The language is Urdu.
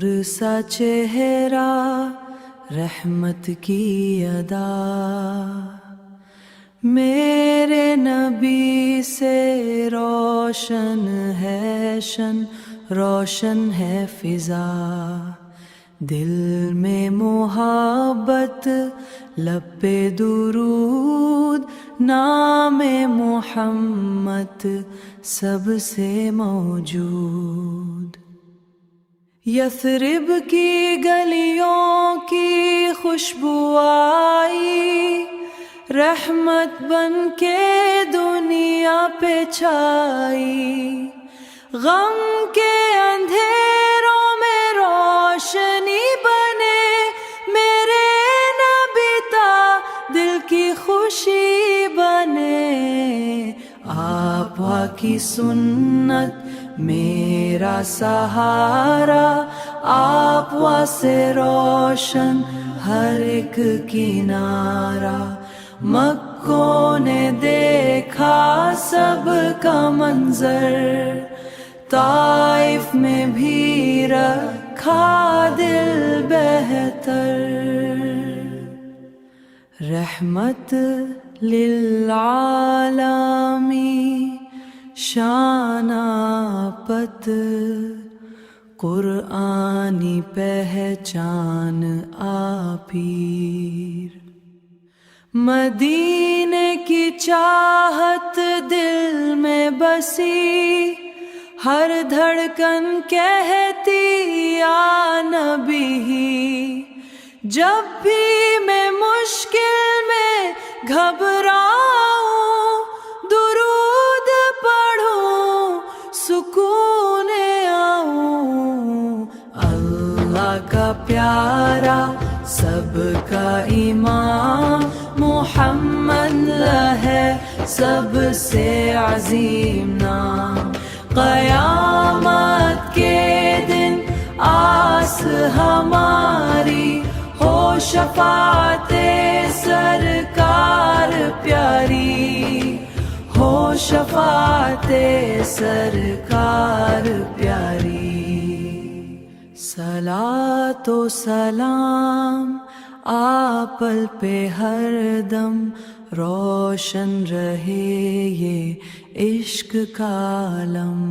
نور سا چہرہ رحمت کی ادا، میرے نبی سے روشن ہے روشن ہے فضا، دل میں محبت لب پہ درود، نام محمد سب سے موجود۔ یثرب کی گلیوں کی خوشبو آئی، رحمت بن کے دنیا پہ چھائی، غم کے اندھیروں میں روشنی بنے، میرے نبی تا دل کی خوشی بنے، آپ کی سنت میرا سہارا، آپ سے روشن ہر ایک کنارہ، مکوں نے دیکھا سب کا منظر، طائف میں بھی رکھا دل بہتر، رحمت للعالمین شان آپت، قرآنی پہچان آپیر، مدینے کی چاہت دل میں بسی، ہر دھڑکن کہتی یا نبی، جب بھی میں مشکل میں گھبراؤں، درود پڑھوں سکون آؤں، اللہ کا پیارا سب کا امام محمد ہے سب سے عظیم نام، قیامت کے دن آس ہماری، ہو شفاعت سرکار پیاری، ہو شفاعت سرکار پیاری، صلاۃ و سلام آپ پہ ہر دم، روشن رہے یہ عشق کا علم۔